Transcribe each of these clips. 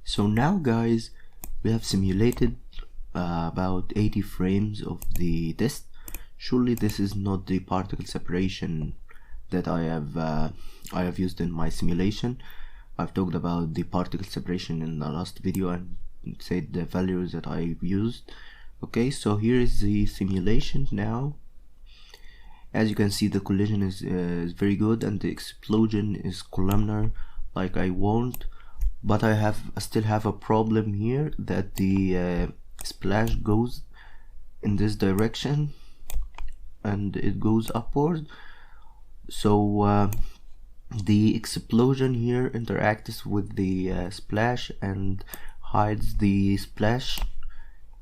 So now guys, we have simulated about 80 frames of the test. Surely this is not the particle separation that I have used in my simulation. I've talked about the particle separation in the last video and said the values that I've used. Okay, so here is the simulation now. As you can see, the collision is very good and the explosion is columnar like I want. But I still have a problem here that the splash goes in this direction and it goes upward. So the explosion here interacts with the splash and hides the splash.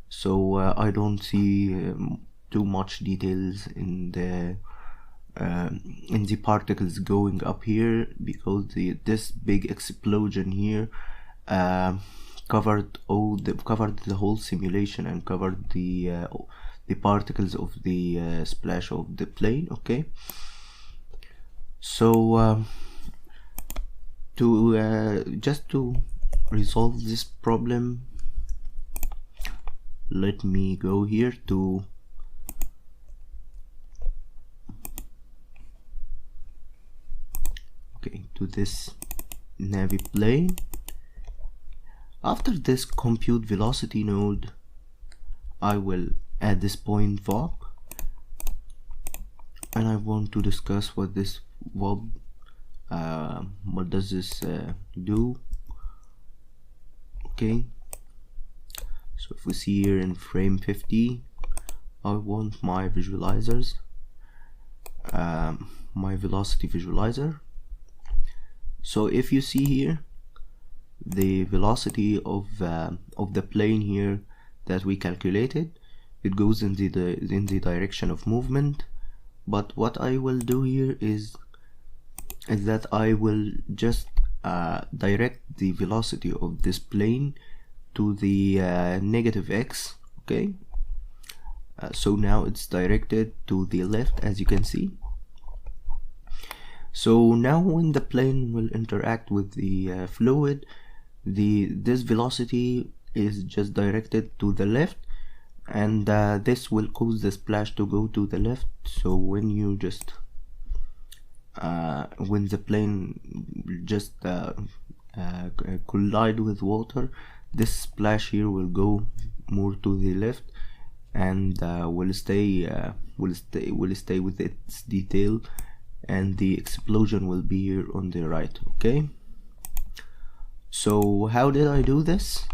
So I don't see too much details in the particles going up here, because this big explosion here covered the whole simulation and covered the particles of the splash of the plane. Okay, so just to resolve this problem, let me go here to this navy plane. After this compute velocity node, I will add this point VOB, and I want to discuss what this VOB what does this do. Okay, so if we see here in frame 50, I want my visualizers, my velocity visualizer. So if you see here, the velocity of the plane here that we calculated, it goes in the direction of movement. But what I will do here is that I will just direct the velocity of this plane to the negative x. Okay, so now it's directed to the left, as you can see. So now when the plane will interact with the fluid, this velocity is just directed to the left, and this will cause the splash to go to the left. So when you just when the plane just collide with water, this splash here will go more to the left and will stay with its detail, and the explosion will be here on the right. Okay, so how did I do this?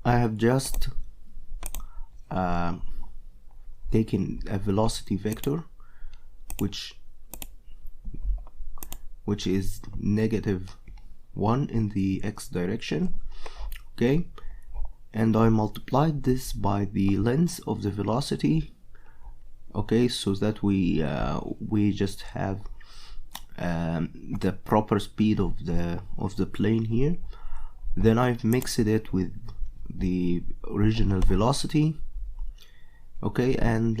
I have just taken a velocity vector which is -1 in the x direction. Okay, and I multiplied this by the length of the velocity. Okay, so that we just have the proper speed of the plane here. Then I've mixed it with the original velocity. Okay, and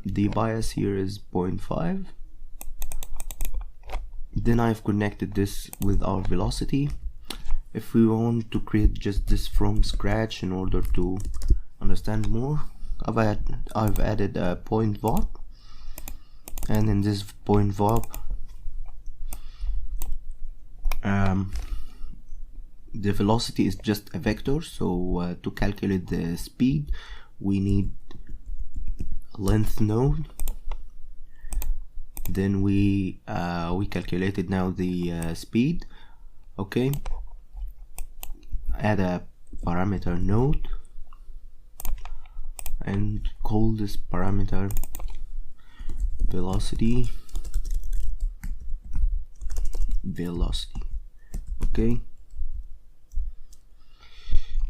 the bias here is 0.5. Then I've connected this with our velocity. If we want to create just this from scratch in order to understand more, I've added a point VOB, and in this point VOB the velocity is just a vector. So to calculate the speed, we need a length node. Then we calculated now the speed. Okay, add a parameter node and call this parameter velocity. Okay,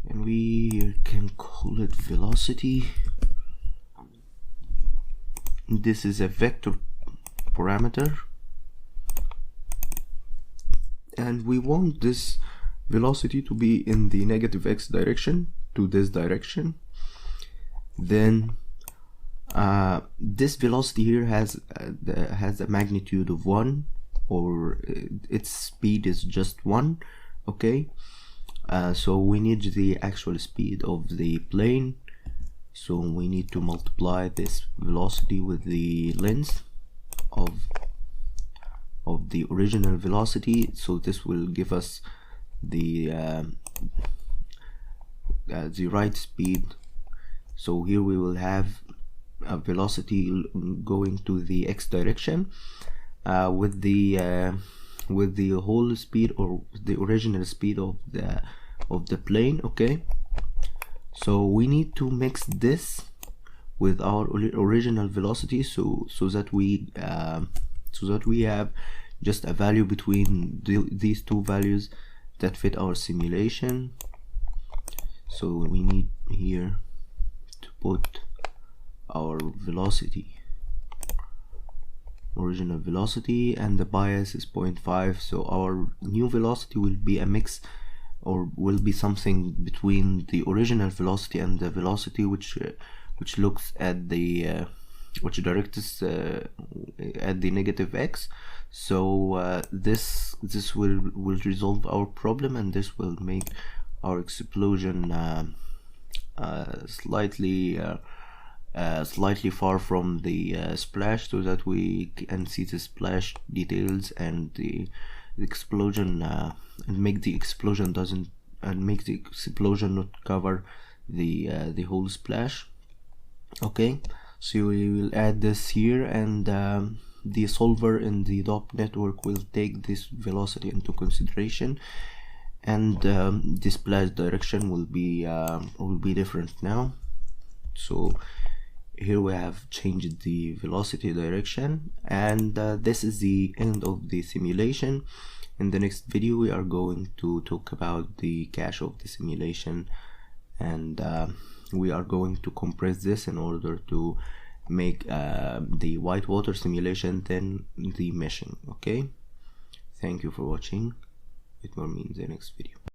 and we can call it velocity. This is a vector parameter, and we want this velocity to be in the negative x direction, to this direction. Then this velocity here has a magnitude of 1, or its speed is just 1, Okay, so we need the actual speed of the plane, so we need to multiply this velocity with the length of the original velocity, so this will give us the right speed. So here we will have a velocity going to the x direction with the whole speed, or the original speed of the plane. Okay, so we need to mix this with our original velocity, so that we have just a value between these two values that fit our simulation. So we need here to put our velocity, original velocity, and the bias is 0.5, so our new velocity will be a mix, or will be something between the original velocity and the velocity which looks at the which directs at the negative x. So this will resolve our problem, and this will make our explosion slightly far from the splash, so that we can see the splash details and the explosion, and make the explosion not cover the whole splash. Okay, so we will add this here, and the solver in the DOP network will take this velocity into consideration, and the splash direction will be different now. So here we have changed the velocity direction, and this is the end of the simulation. In the next video we are going to talk about the cache of the simulation, and we are going to compress this in order to make the whitewater simulation, then the meshing. Okay, thank you for watching. It will mean the next video.